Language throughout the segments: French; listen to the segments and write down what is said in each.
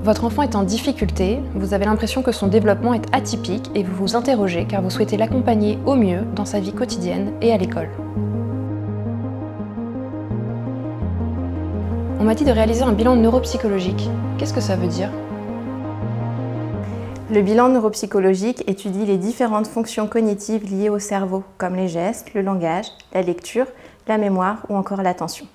Votre enfant est en difficulté, vous avez l'impression que son développement est atypique et vous vous interrogez car vous souhaitez l'accompagner au mieux dans sa vie quotidienne et à l'école. On m'a dit de réaliser un bilan neuropsychologique. Qu'est-ce que ça veut dire? Le bilan neuropsychologique étudie les différentes fonctions cognitives liées au cerveau, comme les gestes, le langage, la lecture, la mémoire ou encore l'attention.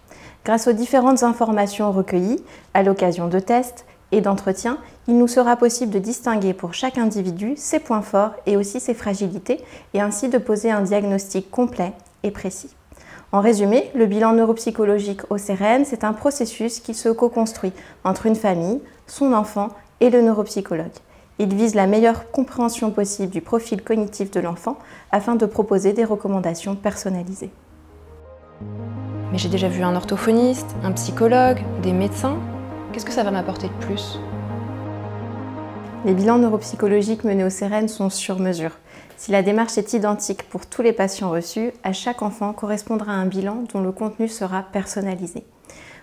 Grâce aux différentes informations recueillies, à l'occasion de tests et d'entretiens, il nous sera possible de distinguer pour chaque individu ses points forts et aussi ses fragilités, et ainsi de poser un diagnostic complet et précis. En résumé, le bilan neuropsychologique au CEREN, c'est un processus qui se co-construit entre une famille, son enfant et le neuropsychologue. Il vise la meilleure compréhension possible du profil cognitif de l'enfant afin de proposer des recommandations personnalisées. Mais j'ai déjà vu un orthophoniste, un psychologue, des médecins. Qu'est-ce que ça va m'apporter de plus? Les bilans neuropsychologiques menés au CEREN sont sur mesure. Si la démarche est identique pour tous les patients reçus, à chaque enfant correspondra un bilan dont le contenu sera personnalisé.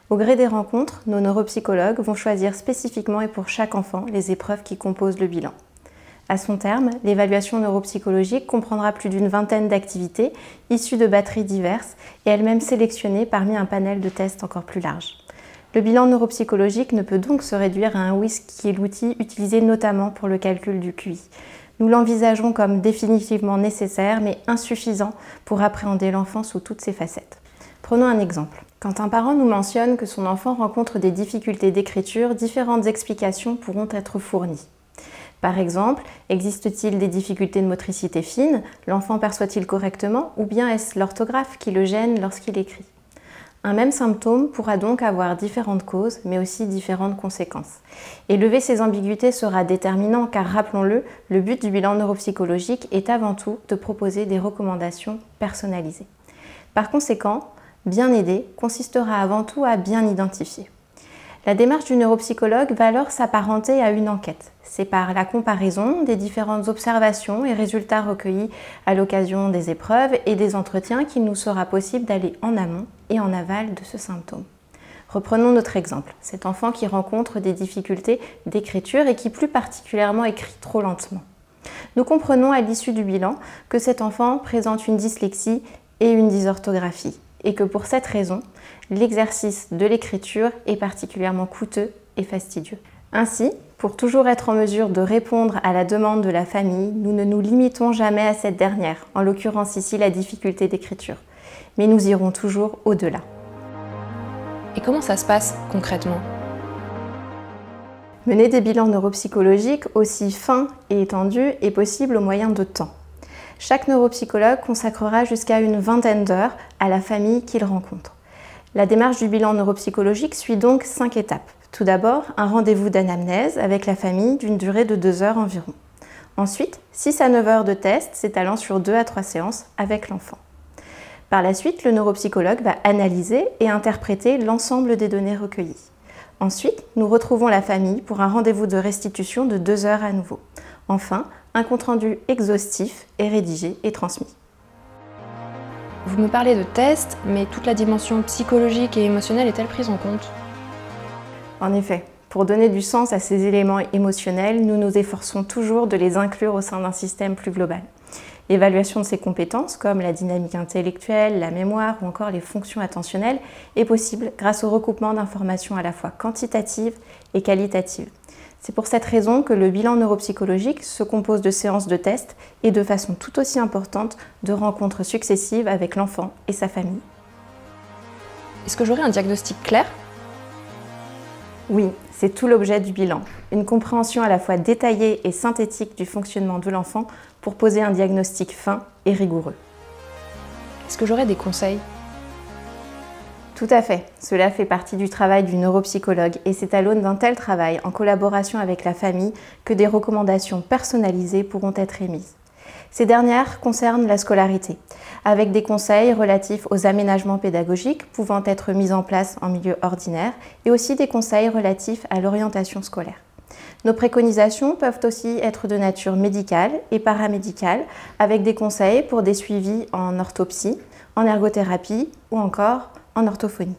Au gré des rencontres, nos neuropsychologues vont choisir spécifiquement et pour chaque enfant les épreuves qui composent le bilan. À son terme, l'évaluation neuropsychologique comprendra plus d'une vingtaine d'activités issues de batteries diverses et elles-mêmes sélectionnées parmi un panel de tests encore plus large. Le bilan neuropsychologique ne peut donc se réduire à un WISC qui est l'outil utilisé notamment pour le calcul du QI. Nous l'envisageons comme définitivement nécessaire mais insuffisant pour appréhender l'enfant sous toutes ses facettes. Prenons un exemple. Quand un parent nous mentionne que son enfant rencontre des difficultés d'écriture, différentes explications pourront être fournies. Par exemple, existe-t-il des difficultés de motricité fine? L'enfant perçoit-il correctement? Ou bien est-ce l'orthographe qui le gêne lorsqu'il écrit? Un même symptôme pourra donc avoir différentes causes, mais aussi différentes conséquences. Et lever ces ambiguïtés sera déterminant car, rappelons-le, le but du bilan neuropsychologique est avant tout de proposer des recommandations personnalisées. Par conséquent, bien aider consistera avant tout à bien identifier. La démarche du neuropsychologue va alors s'apparenter à une enquête. C'est par la comparaison des différentes observations et résultats recueillis à l'occasion des épreuves et des entretiens qu'il nous sera possible d'aller en amont et en aval de ce symptôme. Reprenons notre exemple, cet enfant qui rencontre des difficultés d'écriture et qui plus particulièrement écrit trop lentement. Nous comprenons à l'issue du bilan que cet enfant présente une dyslexie et une dysorthographie, et que pour cette raison, l'exercice de l'écriture est particulièrement coûteux et fastidieux. Ainsi, pour toujours être en mesure de répondre à la demande de la famille, nous ne nous limitons jamais à cette dernière, en l'occurrence ici la difficulté d'écriture, mais nous irons toujours au-delà. Et comment ça se passe concrètement? Mener des bilans neuropsychologiques aussi fins et étendus est possible au moyen de temps. Chaque neuropsychologue consacrera jusqu'à une vingtaine d'heures à la famille qu'il rencontre. La démarche du bilan neuropsychologique suit donc 5 étapes. Tout d'abord, un rendez-vous d'anamnèse avec la famille d'une durée de 2 heures environ. Ensuite, 6 à 9 heures de tests s'étalant sur 2 à 3 séances avec l'enfant. Par la suite, le neuropsychologue va analyser et interpréter l'ensemble des données recueillies. Ensuite, nous retrouvons la famille pour un rendez-vous de restitution de 2 heures à nouveau. Enfin, un compte-rendu exhaustif est rédigé et transmis. Vous me parlez de tests, mais toute la dimension psychologique et émotionnelle est-elle prise en compte? En effet, pour donner du sens à ces éléments émotionnels, nous nous efforçons toujours de les inclure au sein d'un système plus global. L'évaluation de ces compétences, comme la dynamique intellectuelle, la mémoire ou encore les fonctions attentionnelles, est possible grâce au recoupement d'informations à la fois quantitatives et qualitatives. C'est pour cette raison que le bilan neuropsychologique se compose de séances de tests et de façon tout aussi importante de rencontres successives avec l'enfant et sa famille. Est-ce que j'aurai un diagnostic clair? Oui, c'est tout l'objet du bilan. Une compréhension à la fois détaillée et synthétique du fonctionnement de l'enfant pour poser un diagnostic fin et rigoureux. Est-ce que j'aurai des conseils? Tout à fait. Cela fait partie du travail du neuropsychologue et c'est à l'aune d'un tel travail, en collaboration avec la famille, que des recommandations personnalisées pourront être émises. Ces dernières concernent la scolarité, avec des conseils relatifs aux aménagements pédagogiques pouvant être mis en place en milieu ordinaire et aussi des conseils relatifs à l'orientation scolaire. Nos préconisations peuvent aussi être de nature médicale et paramédicale, avec des conseils pour des suivis en orthopsie, en ergothérapie ou encore en orthophonie.